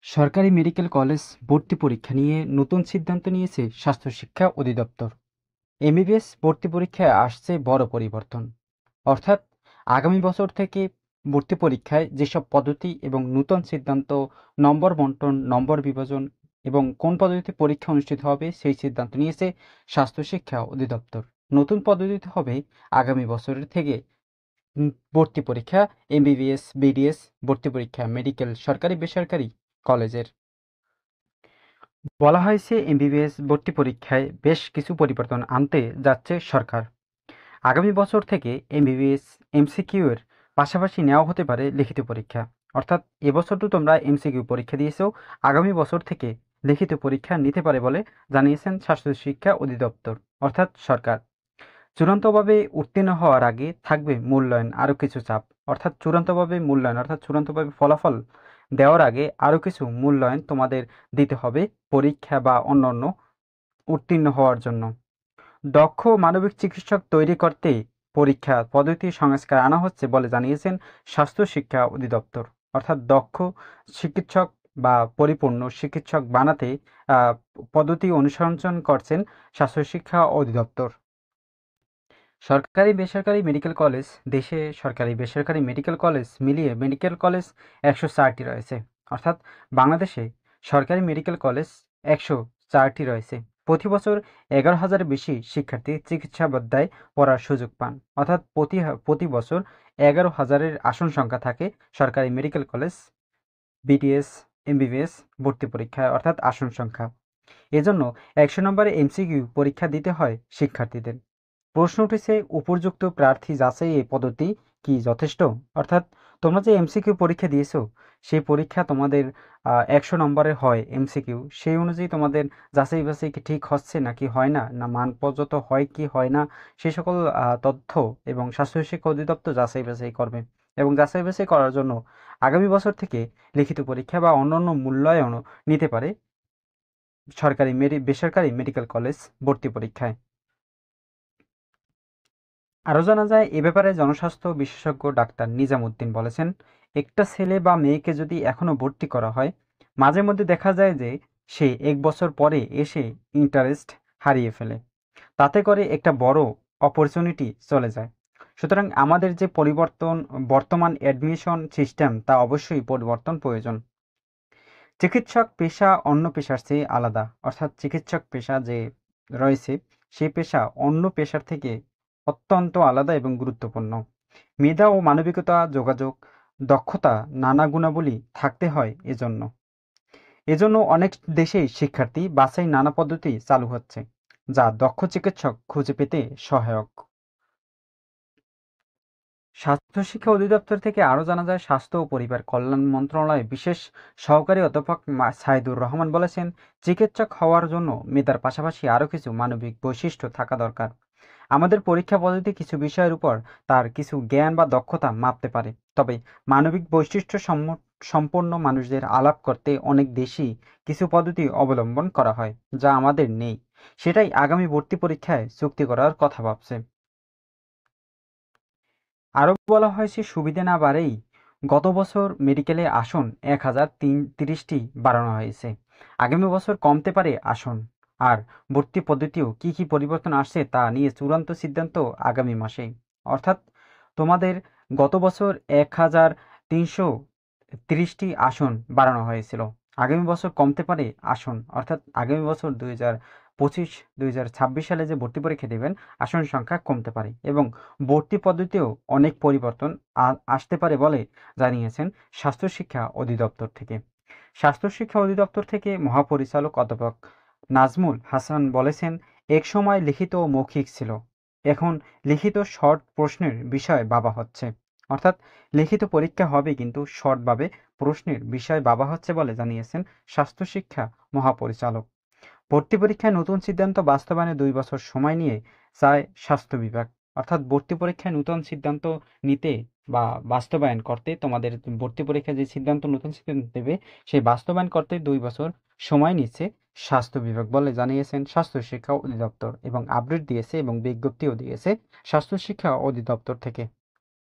সরকারি medical college ভর্তি পরীক্ষা নিয়ে নতুন সিদ্ধান্ত নিয়েছে স্বাস্থ্য শিক্ষা অধিদপ্তর। এমবিবিএস ভর্তি পরীক্ষায় আসছে বড় পরিবর্তন। অর্থাৎ আগামী বছর থেকে ভর্তি পরীক্ষায় যেসব পদ্ধতি এবং নতুন সিদ্ধান্ত, নম্বর বন্টন, নম্বর বিভাজন এবং কোন পদ্ধতিতে পরীক্ষা অনুষ্ঠিত হবে সেই সিদ্ধান্ত নিয়েছে স্বাস্থ্য শিক্ষা অধিদপ্তর। নতুন পদ্ধতিতে হবে আগামী বছরের থেকে ভর্তি পরীক্ষা, এমবিবিএস, বিডিএস ভর্তি পরীক্ষা মেডিকেল সরকারি বেসরকারি কলেজের। বলা হয়েছে এমবিবিএস ভর্তি পরীক্ষায় বেশ কিছু পরিবর্তন আনতে যাচ্ছে সরকার। আগামী বছর থেকে এমবিবিএস এমসিকিউ এর পাশাপাশি নেওয়া হতে পারে লিখিত পরীক্ষা। অর্থাৎ এবছর তো তোমরা এমসিকিউ পরীক্ষা দিয়েছো, আগামী বছর থেকে লিখিত পরীক্ষা নিতে পারে বলে জানিয়েছেন স্বাস্থ্য শিক্ষা অধিদপ্তর অর্থাৎ সরকার। চূড়ান্তভাবে উত্তীর্ণ হওয়ার আগে থাকবে মূল্যায়ন আরও কিছু চাপ। অর্থাৎ চূড়ান্তভাবে ফলাফল দেওয়ার আগে আরও কিছু মূল্যায়ন তোমাদের দিতে হবে পরীক্ষা বা অন্যান্য উত্তীর্ণ হওয়ার জন্য। দক্ষ মানবিক চিকিৎসক তৈরি করতে পরীক্ষা পদ্ধতি সংস্কার আনা হচ্ছে বলে জানিয়েছেন স্বাস্থ্য শিক্ষা অধিদপ্তর। অর্থাৎ দক্ষ চিকিৎসক বা পরিপূর্ণ চিকিৎসক বানাতে পদ্ধতি অনুসরণ করছেন স্বাস্থ্য শিক্ষা অধিদপ্তর। সরকারি বেসরকারি মেডিকেল কলেজ দেশে সরকারি বেসরকারি মেডিকেল কলেজ মিলিয়ে মেডিকেল কলেজ 104টি রয়েছে। অর্থাৎ বাংলাদেশে সরকারি মেডিকেল কলেজ 104টি রয়েছে। প্রতি বছর 11,000-এর বেশি শিক্ষার্থী চিকিৎসা বিদ্যায় পড়ার সুযোগ পান। অর্থাৎ প্রতি বছর 11,000-এর আসন সংখ্যা থাকে সরকারি মেডিকেল কলেজ বিডিএস এমবিবিএস ভর্তি পরীক্ষায়, অর্থাৎ আসন সংখ্যা। এজন্য 100 নম্বরে এমসিকিউ পরীক্ষা দিতে হয় শিক্ষার্থীদের। প্রশ্ন উঠেছে, উপযুক্ত প্রার্থী যাচাই এই পদ্ধতি কি যথেষ্ট? অর্থাৎ তোমরা যে এমসিকিউ পরীক্ষা দিয়েছো সেই পরীক্ষা তোমাদের 100 নম্বরের হয় এমসিকিউ, সেই অনুযায়ী তোমাদের যাচাই বাছাই কি ঠিক হচ্ছে নাকি হয় না, না মান পর্যন্ত হয় কি হয় না, সেই সকল তথ্য এবং স্বাস্থ্য শিক্ষা অধিদপ্তর যাচাই বাছাই করবে। এবং যাচাই বাছাই করার জন্য আগামী বছর থেকে লিখিত পরীক্ষা বা অন্যান্য মূল্যায়নও নিতে পারে সরকারি বেসরকারি মেডিকেল কলেজ ভর্তি পরীক্ষায়। আরও জানা যায়, এ ব্যাপারে জনস্বাস্থ্য বিশেষজ্ঞ ডাক্তার নিজামুদ্দিন বলেছেন, একটা ছেলে বা মেয়েকে যদি এখনও ভর্তি করা হয়, মাঝে মধ্যে দেখা যায় যে সে 1 বছর পরে এসে ইন্টারেস্ট হারিয়ে ফেলে। তাতে করে একটা বড় অপরচুনিটি চলে যায়। সুতরাং আমাদের যে বর্তমান অ্যাডমিশন সিস্টেম তা অবশ্যই পরিবর্তন প্রয়োজন। চিকিৎসক পেশা অন্য পেশার চেয়ে আলাদা। অর্থাৎ চিকিৎসক পেশা যে রয়েছে সেই পেশা অন্য পেশার থেকে অত্যন্ত আলাদা এবং গুরুত্বপূর্ণ। মেধা ও মানবিকতা, যোগাযোগ দক্ষতা, নানা গুণাবলী থাকতে হয় এজন্য অনেক দেশেই শিক্ষার্থী বাছাই নানা পদ্ধতি চালু হচ্ছে, যা দক্ষ চিকিৎসক খুঁজে পেতে সহায়ক। স্বাস্থ্য শিক্ষা অধিদপ্তর থেকে আরও জানা যায়, স্বাস্থ্য ও পরিবার কল্যাণ মন্ত্রণালয়ের বিশেষ সহকারী অধ্যাপক সাইদুর রহমান বলেছেন, চিকিৎসক হওয়ার জন্য মেধার পাশাপাশি আরও কিছু মানবিক বৈশিষ্ট্য থাকা দরকার। আমাদের পরীক্ষা পদ্ধতি কিছু বিষয়ের উপর তার কিছু জ্ঞান বা দক্ষতা মাপতে পারে, তবে মানবিক বৈশিষ্ট্য সম্পন্ন মানুষদের আলাপ করতে অনেক দেশই কিছু পদ্ধতি অবলম্বন করা হয় যা আমাদের নেই। সেটাই আগামী ভর্তি পরীক্ষায় চুক্তি করার কথা ভাবছে। আরও বলা হয়েছে, সুবিধা না বাড়েই গত বছর মেডিকেলে আসন 1,030টি বাড়ানো হয়েছে। আগামী বছর কমতে পারে আসন। আর ভর্তি পদ্ধতিও কি কি পরিবর্তন আসছে তা নিয়ে চূড়ান্ত সিদ্ধান্ত আগামী মাসে। অর্থাৎ তোমাদের গত বছর 1,330টি আসন বাড়ানো হয়েছিল, আগামী বছর কমতে পারে আসন। অর্থাৎ আগামী বছর 2025-2026 সালে যে ভর্তি পরীক্ষা দেবেন আসন সংখ্যা কমতে পারে এবং ভর্তি পদ্ধতিতেও অনেক পরিবর্তন আসতে পারে বলে জানিয়েছেন স্বাস্থ্য শিক্ষা অধিদপ্তর থেকে। স্বাস্থ্য শিক্ষা অধিদপ্তর থেকে মহাপরিচালক অধ্যাপক নাজমুল হাসান বলেছেন, এক সময় লিখিত ও মৌখিক ছিল, এখন লিখিত শর্ট প্রশ্নের বিষয় ভাবা হচ্ছে। অর্থাৎ লিখিত পরীক্ষা হবে কিন্তু শর্টভাবে প্রশ্নের বিষয় ভাবা হচ্ছে বলে জানিয়েছেন স্বাস্থ্য শিক্ষা মহাপরিচালক। ভর্তি পরীক্ষায় নতুন সিদ্ধান্ত বাস্তবায়নে 2 বছর সময় নিয়ে চায় স্বাস্থ্য বিভাগ। অর্থাৎ ভর্তি পরীক্ষায় নতুন সিদ্ধান্ত নিতে বা বাস্তবায়ন করতে তোমাদের ভর্তি পরীক্ষায় যে নতুন সিদ্ধান্ত দেবে সেই বাস্তবায়ন করতে 2 বছর সময় নিচ্ছে স্বাস্থ্য বিভাগ বলে জানিয়েছেন স্বাস্থ্য শিক্ষা অধিদপ্তর, এবং আপডেট দিয়েছে এবং বিজ্ঞপ্তিও দিয়েছে স্বাস্থ্য শিক্ষা অধিদপ্তর থেকে।